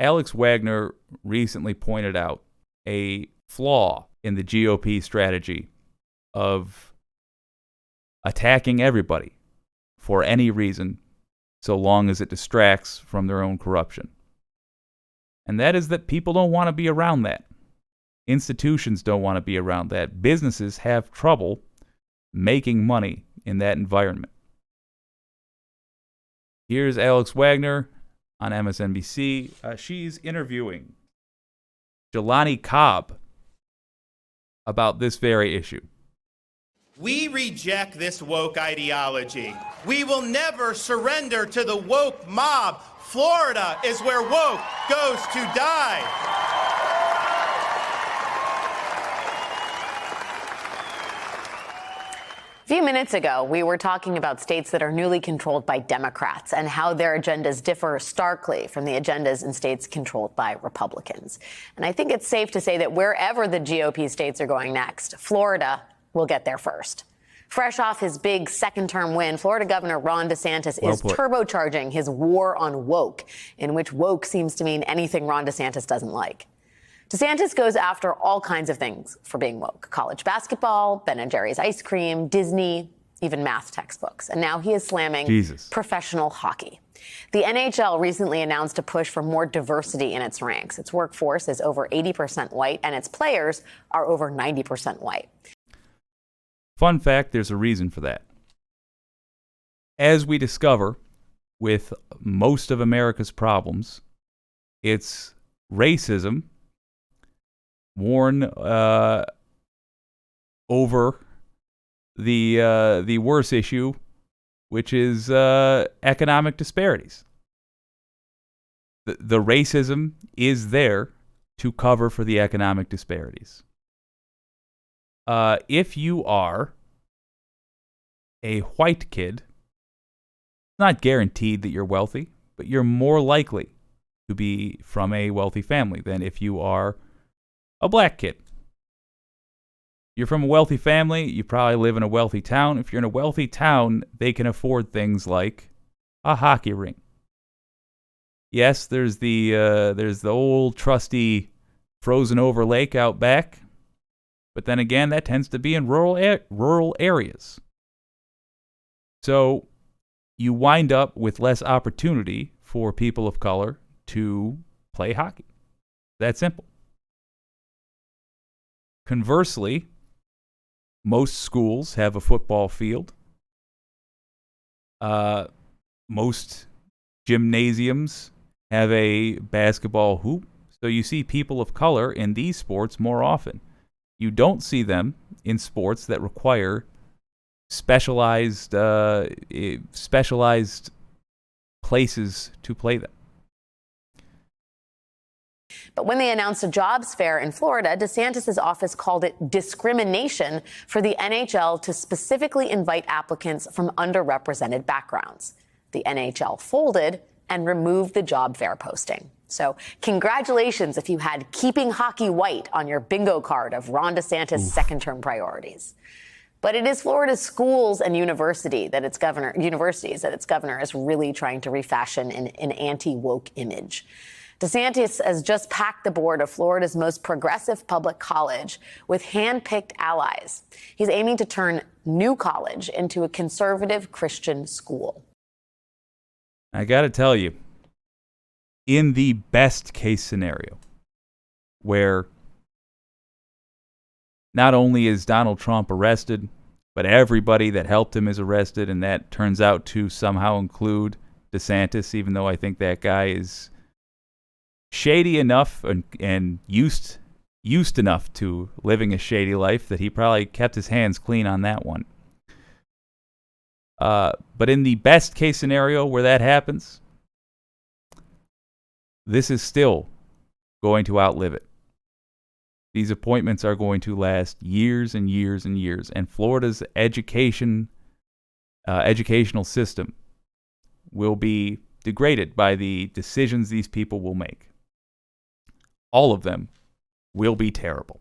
Alex Wagner recently pointed out a flaw in the GOP strategy of attacking everybody for any reason, so long as it distracts from their own corruption. And that is that people don't want to be around that. Institutions don't want to be around that. Businesses have trouble making money in that environment. Here's Alex Wagner on MSNBC. She's interviewing Jelani Cobb about this very issue. We reject this woke ideology. We will never surrender to the woke mob. Florida is where woke goes to die. A few minutes ago, we were talking about states that are newly controlled by Democrats and how their agendas differ starkly from the agendas in states controlled by Republicans. And I think it's safe to say that wherever the GOP states are going next, Florida will get there first. Fresh off his big second-term win, Florida Governor Ron DeSantis is turbocharging his war on woke, in which woke seems to mean anything Ron DeSantis doesn't like. DeSantis goes after all kinds of things for being woke. College basketball, Ben & Jerry's ice cream, Disney, even math textbooks. And now he is slamming professional hockey. The NHL recently announced a push for more diversity in its ranks. Its workforce is over 80% white, and its players are over 90% white. Fun fact, there's a reason for that. As we discover with most of America's problems, it's racism worn over the worse issue, which is economic disparities. The racism is there to cover for the economic disparities. If you are a white kid, it's not guaranteed that you're wealthy, but you're more likely to be from a wealthy family than if you are a black kid. You're from a wealthy family, you probably live in a wealthy town. If you're in a wealthy town, they can afford things like a hockey rink. Yes, there's the old trusty frozen over lake out back, but then again, that tends to be in rural areas. So you wind up with less opportunity for people of color to play hockey. That simple. Conversely, most schools have a football field. Most gymnasiums have a basketball hoop. So you see people of color in these sports more often. You don't see them in sports that require specialized places to play them. But when they announced a jobs fair in Florida, DeSantis' office called it discrimination for the NHL to specifically invite applicants from underrepresented backgrounds. The NHL folded and removed the job fair posting. So congratulations if you had keeping hockey white on your bingo card of Ron DeSantis' second-term priorities. But it is Florida's schools and universities that its governor is really trying to refashion an anti-woke image. DeSantis has just packed the board of Florida's most progressive public college with hand-picked allies. He's aiming to turn New College into a conservative Christian school. I got to tell you, in the best case scenario, where not only is Donald Trump arrested, but everybody that helped him is arrested, and that turns out to somehow include DeSantis, even though I think that guy is shady enough and used enough to living a shady life that he probably kept his hands clean on that one. But in the best case scenario where that happens, this is still going to outlive it. These appointments are going to last years and years and years, and Florida's educational system will be degraded by the decisions these people will make. All of them will be terrible.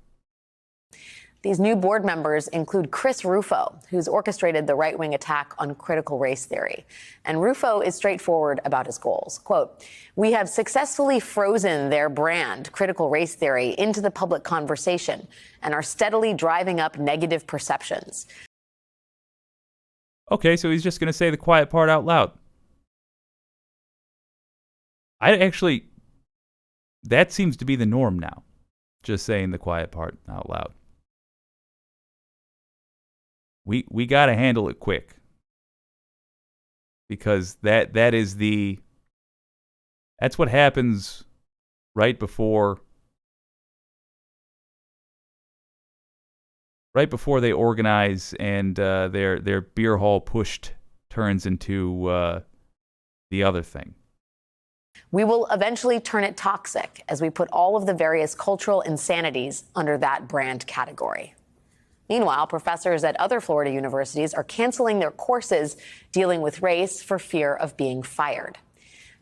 These new board members include Chris Rufo, who's orchestrated the right-wing attack on critical race theory. And Rufo is straightforward about his goals. Quote, "We have successfully frozen their brand, critical race theory, into the public conversation and are steadily driving up negative perceptions." Okay, so he's just going to say the quiet part out loud. That seems to be the norm now, just saying the quiet part out loud. We got to handle it quick, because that's what happens right before they organize and their beer hall pushed turns into the other thing. We will eventually turn it toxic as we put all of the various cultural insanities under that brand category. Meanwhile, professors at other Florida universities are canceling their courses dealing with race for fear of being fired.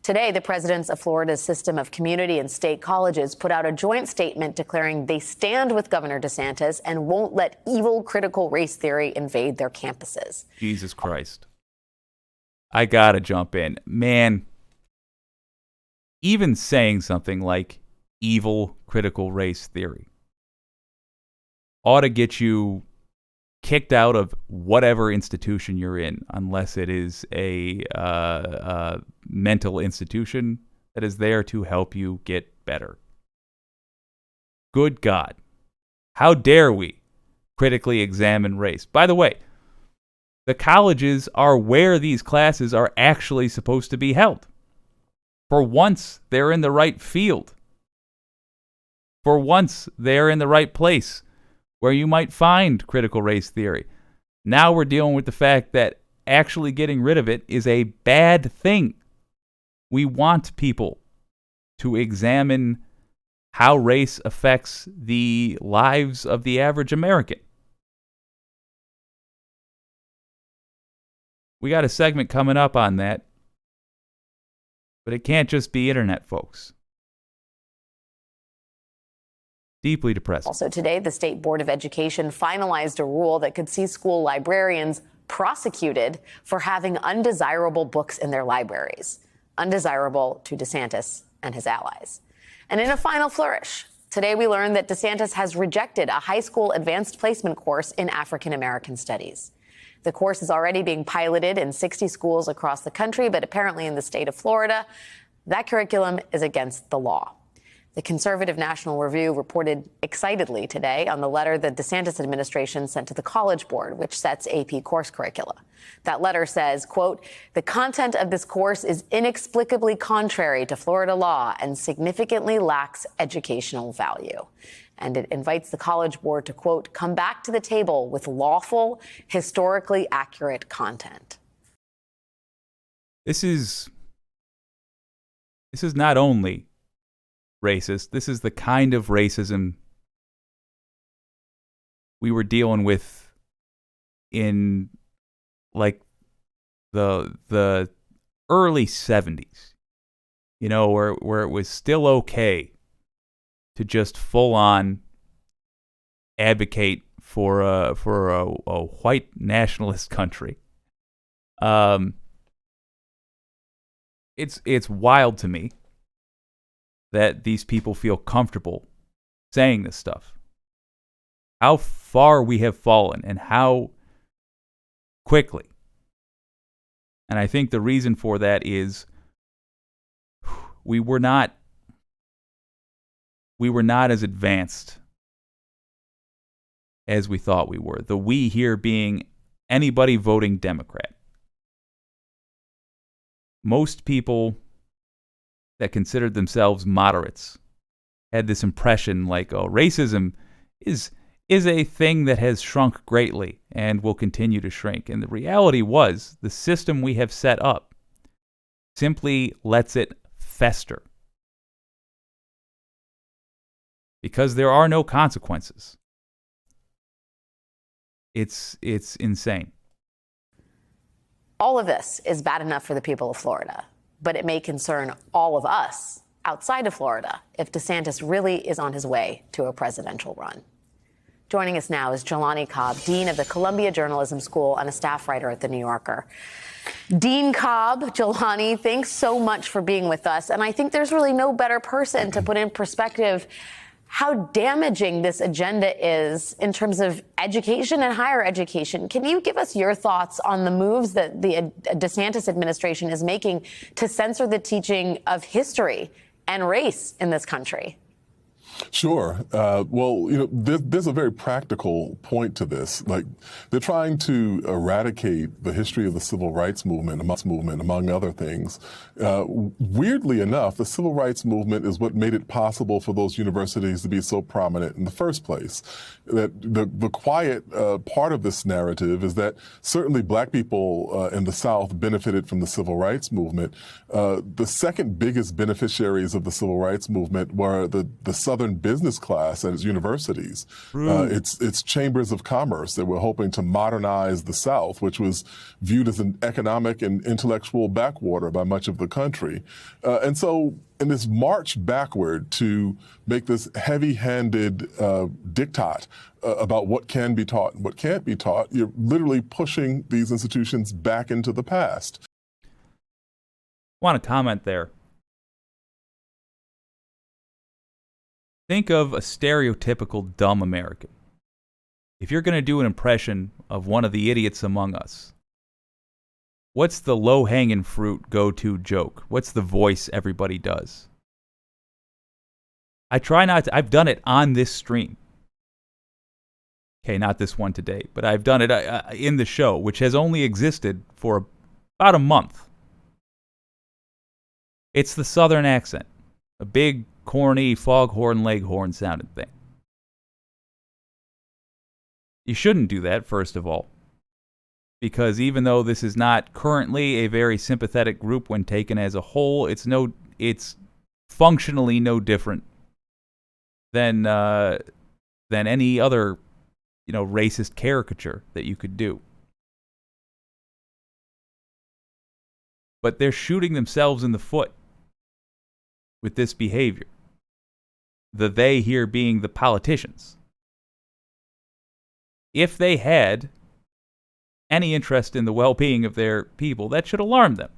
Today, the presidents of Florida's system of community and state colleges put out a joint statement declaring they stand with Governor DeSantis and won't let evil critical race theory invade their campuses. Jesus Christ. I gotta jump in. Man, even saying something like evil critical race theory ought to get you kicked out of whatever institution you're in, unless it is a mental institution that is there to help you get better. Good God. How dare we critically examine race? By the way, the colleges are where these classes are actually supposed to be held. For once, they're in the right field. For once, they're in the right place where you might find critical race theory. Now we're dealing with the fact that actually getting rid of it is a bad thing. We want people to examine how race affects the lives of the average American. We got a segment coming up on that, but it can't just be internet, folks. Deeply depressing. Also today, the State Board of Education finalized a rule that could see school librarians prosecuted for having undesirable books in their libraries. Undesirable to DeSantis and his allies. And in a final flourish, today we learned that DeSantis has rejected a high school advanced placement course in African American studies. The course is already being piloted in 60 schools across the country, but apparently in the state of Florida, that curriculum is against the law. The conservative National Review reported excitedly today on the letter the DeSantis administration sent to the College Board, which sets AP course curricula. That letter says, quote, "The content of this course is inexplicably contrary to Florida law and significantly lacks educational value." And it invites the College Board to, quote, "come back to the table with lawful, historically accurate content." This is not only racist. This is the kind of racism we were dealing with in like the early 70s. You know, where it was still okay to just full on advocate for a white nationalist country. It's wild to me that these people feel comfortable saying this stuff. How far we have fallen and how quickly. And I think the reason for that is we were not as advanced as we thought we were. The we here being anybody voting Democrat. Most people that considered themselves moderates had this impression like, oh, racism is a thing that has shrunk greatly and will continue to shrink. And the reality was the system we have set up simply lets it fester because there are no consequences. It's insane. All of this is bad enough for the people of Florida, but it may concern all of us outside of Florida if DeSantis really is on his way to a presidential run. Joining us now is Jelani Cobb, Dean of the Columbia Journalism School and a staff writer at The New Yorker. Dean Cobb, Jelani, thanks so much for being with us. And I think there's really no better person to put in perspective how damaging this agenda is in terms of education and higher education. Can you give us your thoughts on the moves that the DeSantis administration is making to censor the teaching of history and race in this country? Sure. Well, there's a very practical point to this. Like, they're trying to eradicate the history of the civil rights movement, among other things. Weirdly enough, the civil rights movement is what made it possible for those universities to be so prominent in the first place. That the quiet part of this narrative is that certainly black people in the South benefited from the civil rights movement. The second biggest beneficiaries of the civil rights movement were the Southern business class at its universities. It's chambers of commerce that were hoping to modernize the South, which was viewed as an economic and intellectual backwater by much of the country. And so in this march backward to make this heavy-handed diktat about what can be taught and what can't be taught, you're literally pushing these institutions back into the past. I want to comment there. Think of a stereotypical dumb American. If you're going to do an impression of one of the idiots among us, what's the low-hanging fruit go-to joke? What's the voice everybody does? I try not to. I've done it on this stream. Okay, not this one today, but I've done it in the show, which has only existed for about a month. It's the Southern accent. A big, corny, foghorn, leghorn sounding thing. You shouldn't do that, first of all, because even though this is not currently a very sympathetic group when taken as a whole, it's functionally no different than any other, racist caricature that you could do. But they're shooting themselves in the foot with this behavior. The they here being the politicians. If they had any interest in the well-being of their people, that should alarm them.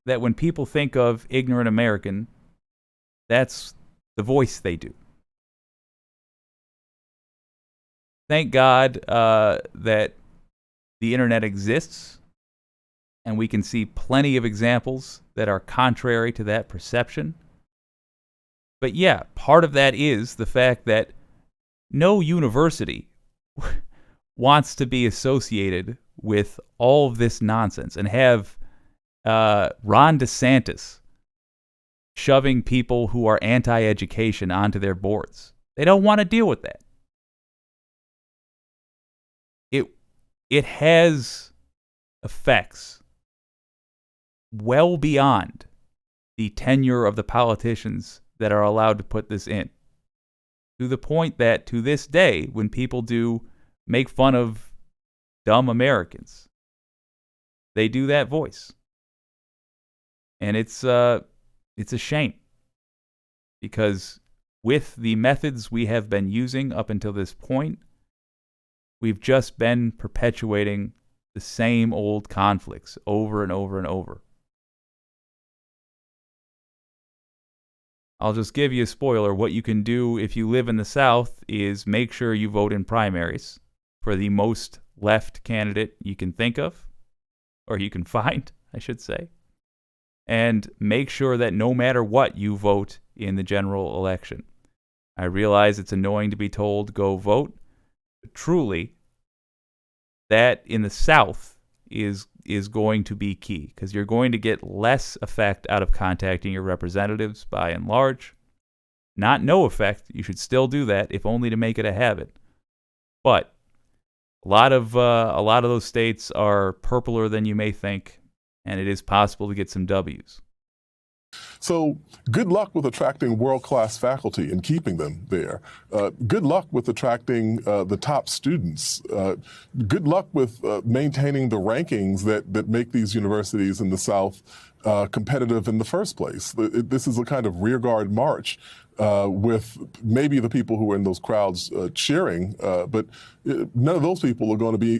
That when people think of ignorant American, that's the voice they do. Thank God that the internet exists, and we can see plenty of examples that are contrary to that perception. But yeah, part of that is the fact that no university wants to be associated with all of this nonsense and have Ron DeSantis shoving people who are anti-education onto their boards. They don't want to deal with that. It has effects well beyond the tenure of the politicians that are allowed to put this in. To the point that, to this day, when people do make fun of dumb Americans, they do that voice. And it's a shame. Because with the methods we have been using up until this point, we've just been perpetuating the same old conflicts over and over and over. I'll just give you a spoiler. What you can do if you live in the South is make sure you vote in primaries for the most left candidate you can think of, or you can find, I should say. And make sure that no matter what, you vote in the general election. I realize it's annoying to be told, go vote. But truly, that in the South is going to be key, because you're going to get less effect out of contacting your representatives by and large. Not no effect. You should still do that, if only to make it a habit. But a lot of those states are purpler than you may think, and it is possible to get some W's. So good luck with attracting world-class faculty and keeping them there. Good luck with attracting the top students. Good luck with maintaining the rankings that make these universities in the South competitive in the first place. This is a kind of rearguard march with maybe the people who are in those crowds cheering, but none of those people are going to be,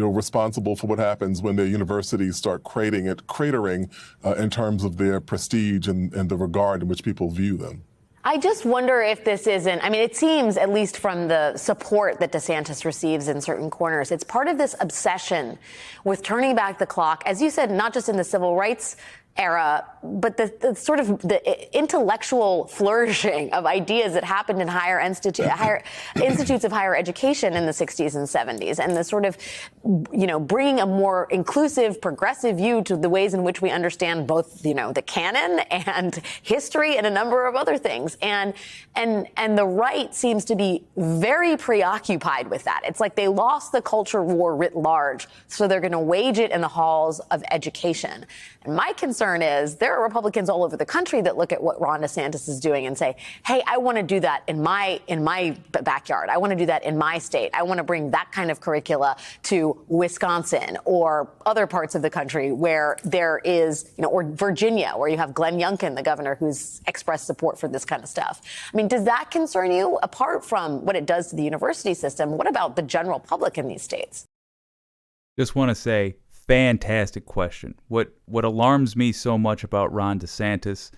responsible for what happens when their universities start cratering in terms of their prestige and the regard in which people view them. I just wonder if this isn't, it seems, at least from the support that DeSantis receives in certain corners, it's part of this obsession with turning back the clock, as you said, not just in the civil rights era, but the sort of the intellectual flourishing of ideas that happened in higher institutes of higher education in the 60s and 70s, and the sort of, bringing a more inclusive, progressive view to the ways in which we understand both, the canon and history and a number of other things. And the right seems to be very preoccupied with that. It's like they lost the culture war writ large, so they're going to wage it in the halls of education. And my concern is there are Republicans all over the country that look at what Ron DeSantis is doing and say, hey, I want to do that in my backyard. I want to do that in my state. I want to bring that kind of curricula to Wisconsin or other parts of the country where there is, or Virginia, where you have Glenn Youngkin, the governor, who's expressed support for this kind of stuff. Does that concern you? Apart from what it does to the university system, what about the general public in these states? Just want to say, fantastic question. What alarms me so much about Ron DeSantis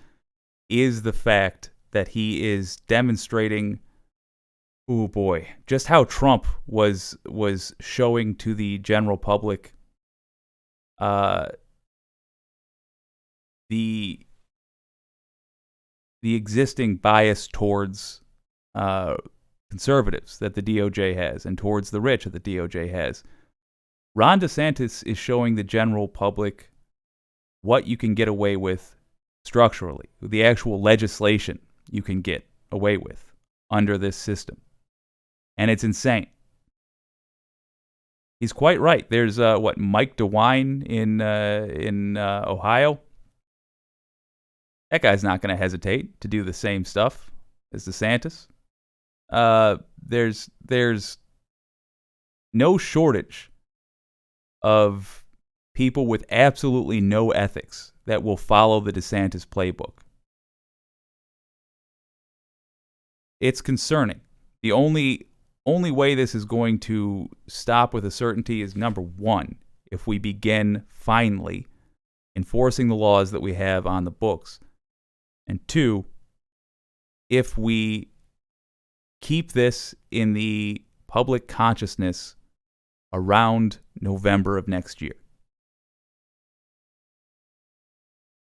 is the fact that he is demonstrating, oh boy, just how Trump was showing to the general public the existing bias towards conservatives that the DOJ has and towards the rich that the DOJ has. Ron DeSantis is showing the general public what you can get away with structurally, the actual legislation you can get away with under this system. And it's insane. He's quite right. There's, Mike DeWine in Ohio? That guy's not going to hesitate to do the same stuff as DeSantis. There's no shortage of people with absolutely no ethics that will follow the DeSantis playbook. It's concerning. The only way this is going to stop with a certainty is, number one, if we begin finally enforcing the laws that we have on the books. And two, if we keep this in the public consciousness around November of next year.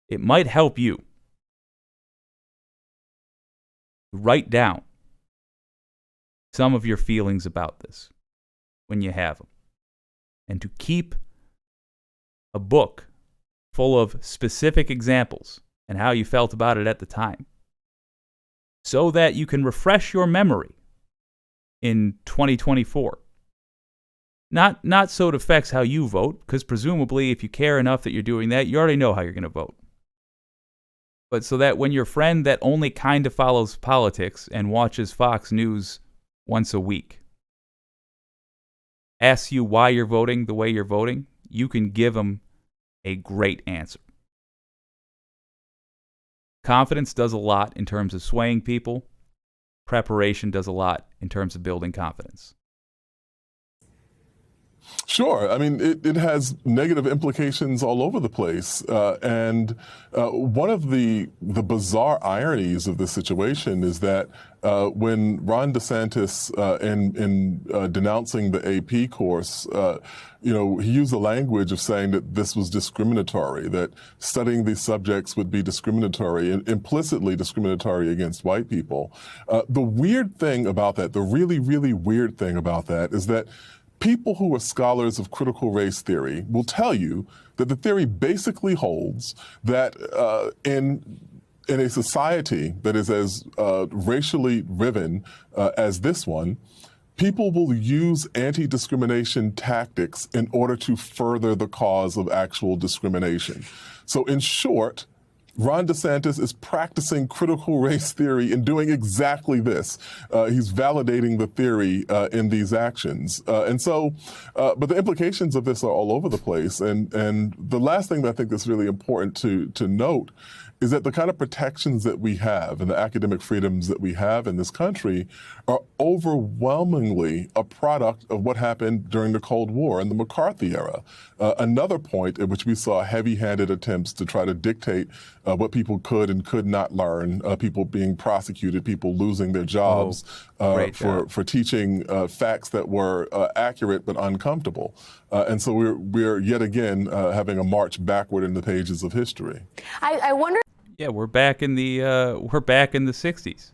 It might help you write down some of your feelings about this when you have them, and to keep a book full of specific examples and how you felt about it at the time, so that you can refresh your memory in 2024. Not so it affects how you vote, because presumably if you care enough that you're doing that, you already know how you're going to vote. But so that when your friend that only kind of follows politics and watches Fox News once a week asks you why you're voting the way you're voting, you can give them a great answer. Confidence does a lot in terms of swaying people. Preparation does a lot in terms of building confidence. Sure. I mean, it has negative implications all over the place. And one of the bizarre ironies of this situation is that when Ron DeSantis, in denouncing the AP course, he used the language of saying that this was discriminatory, that studying these subjects would be discriminatory, implicitly discriminatory against white people. The weird thing about that, the really, really weird thing about that is that people who are scholars of critical race theory will tell you that the theory basically holds that in a society that is as racially riven as this one, people will use anti-discrimination tactics in order to further the cause of actual discrimination. So in short, Ron DeSantis is practicing critical race theory and doing exactly this. He's validating the theory in these actions. But the implications of this are all over the place. And the last thing that I think that's really important to note is that the kind of protections that we have and the academic freedoms that we have in this country are overwhelmingly a product of what happened during the Cold War and the McCarthy era. Another point at which we saw heavy-handed attempts to try to dictate what people could and could not learn, people being prosecuted, people losing their jobs for teaching facts that were accurate but uncomfortable. And so we're yet again having a march backward in the pages of history. I wonder. Yeah, we're back in the 60s,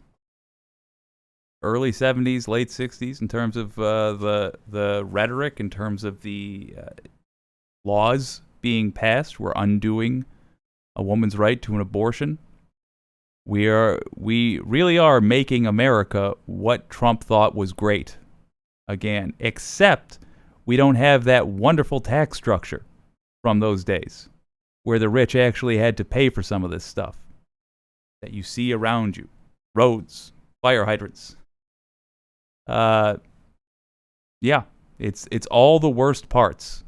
early 70s, late 60s in terms of the rhetoric, in terms of the laws being passed. We're undoing a woman's right to an abortion. We really are making America what Trump thought was great again, except we don't have that wonderful tax structure from those days, where the rich actually had to pay for some of this stuff that you see around you. Roads, fire hydrants. Yeah, it's all the worst parts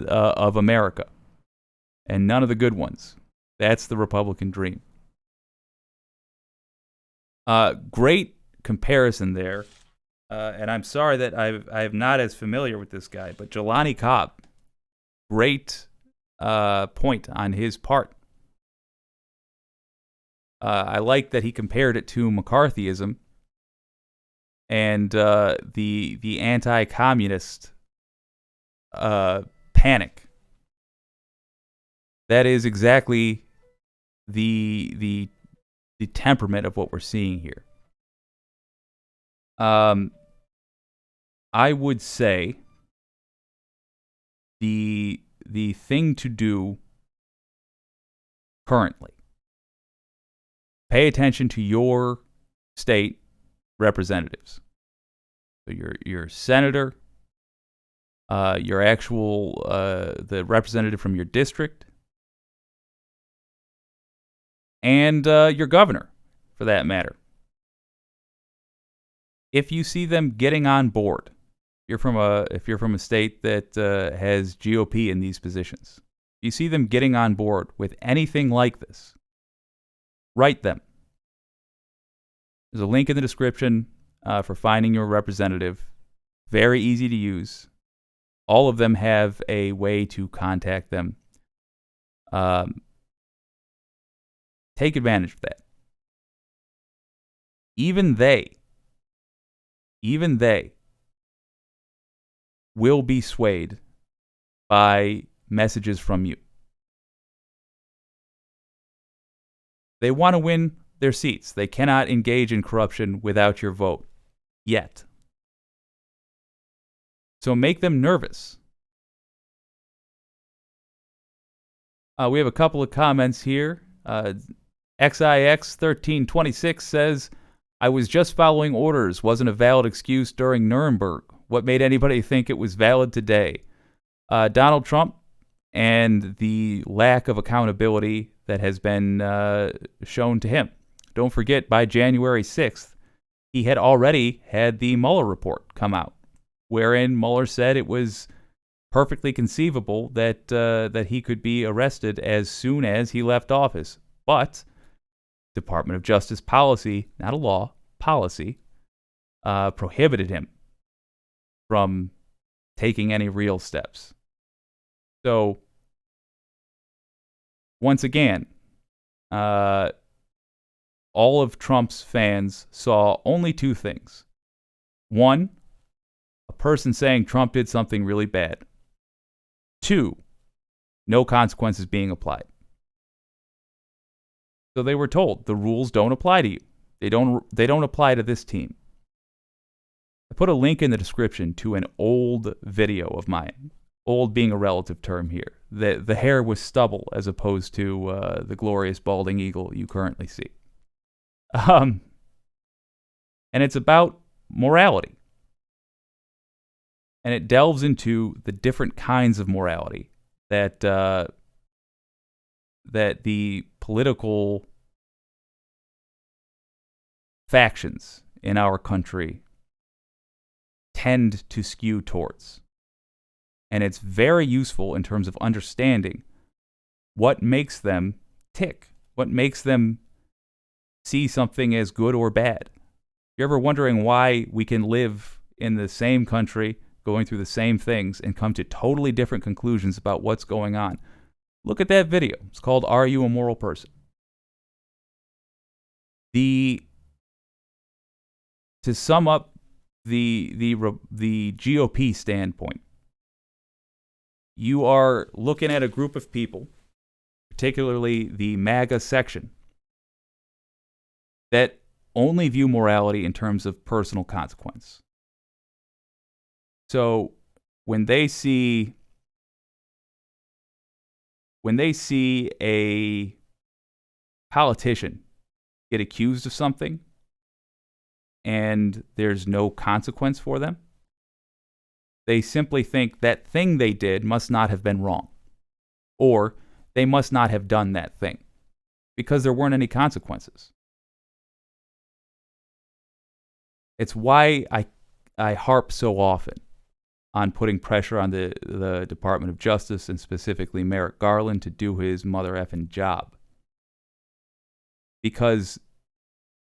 of America, and none of the good ones. That's the Republican dream. Great comparison there, and I'm sorry that I'm not as familiar with this guy, but Jelani Cobb, great point on his part. I like that he compared it to McCarthyism and the anti-communist panic. That is exactly the temperament of what we're seeing here. I would say the thing to do currently, pay attention to your state representatives. So your senator, your actual the representative from your district, and your governor, for that matter. If you see them getting on board, if you're from a state that has GOP in these positions, if you see them getting on board with anything like this, write them. There's a link in the description for finding your representative. Very easy to use. All of them have a way to contact them. Take advantage of that. Even they will be swayed by messages from you. They want to win their seats. They cannot engage in corruption without your vote yet. So make them nervous. We have a couple of comments here. XIX1326 says, I was just following orders. Wasn't a valid excuse during Nuremberg. What made anybody think it was valid today? Donald Trump and the lack of accountability that has been shown to him. Don't forget, by January 6th, he had already had the Mueller report come out, wherein Mueller said it was perfectly conceivable that he could be arrested as soon as he left office. But Department of Justice policy, not a law, policy, prohibited him from taking any real steps. So, once again, all of Trump's fans saw only two things. One, a person saying Trump did something really bad. Two, no consequences being applied. So they were told the rules don't apply to you. They don't apply to this team. I put a link in the description to an old video of mine. Old being a relative term here. The hair was stubble as opposed to the glorious balding eagle you currently see. And it's about morality. And it delves into the different kinds of morality that that the political factions in our country tend to skew towards. And it's very useful in terms of understanding what makes them tick, what makes them see something as good or bad. You're ever wondering why we can live in the same country, going through the same things, and come to totally different conclusions about what's going on? Look at that video. It's called Are You a Moral Person? To sum up the GOP standpoint, you are looking at a group of people, particularly the MAGA section, that only view morality in terms of personal consequence. So when they see a politician get accused of something and there's no consequence for them, they simply think that thing they did must not have been wrong, or they must not have done that thing because there weren't any consequences. It's why I harp so often on putting pressure on the Department of Justice, and specifically Merrick Garland, to do his mother effing job. Because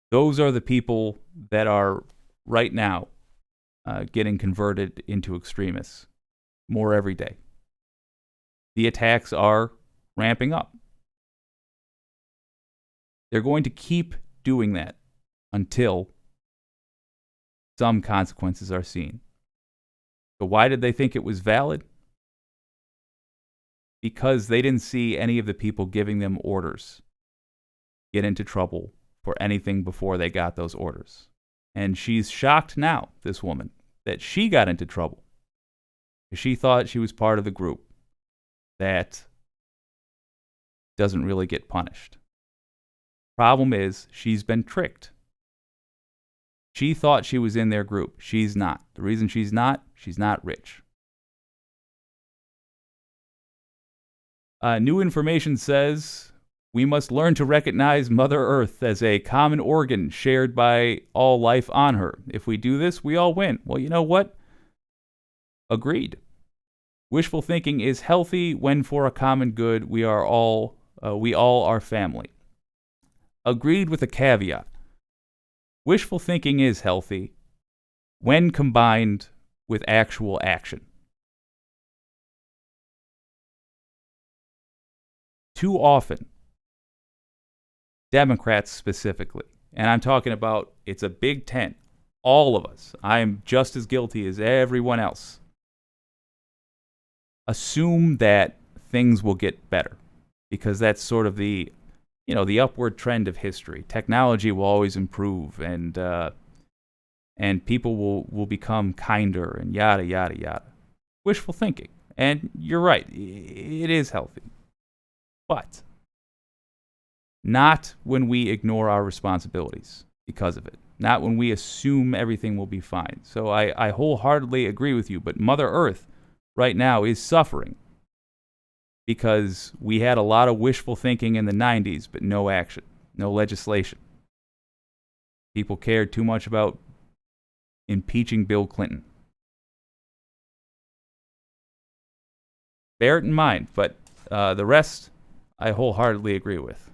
those are the people that are right now getting converted into extremists more every day. The attacks are ramping up. They're going to keep doing that until some consequences are seen. So why did they think it was valid? Because they didn't see any of the people giving them orders get into trouble for anything before they got those orders. And she's shocked now, this woman, that she got into trouble. She thought she was part of the group that doesn't really get punished. Problem is, she's been tricked. She thought she was in their group. She's not. The reason she's not rich. New information says we must learn to recognize Mother Earth as a common organ shared by all life on her. If we do this, we all win. Well, you know what? Agreed. Wishful thinking is healthy when for a common good we all are family. Agreed with a caveat. Wishful thinking is healthy when combined with actual action. Too often, Democrats specifically, and I'm talking about, it's a big tent, all of us, I am just as guilty as everyone else, assume that things will get better because that's sort of the upward trend of history. Technology will always improve, and people will become kinder, and yada, yada, yada. Wishful thinking. And you're right, it is healthy. But not when we ignore our responsibilities because of it. Not when we assume everything will be fine. So I wholeheartedly agree with you, but Mother Earth right now is suffering because we had a lot of wishful thinking in the 90s, but no action, no legislation. People cared too much about impeaching Bill Clinton. Bear it in mind, but the rest I wholeheartedly agree with.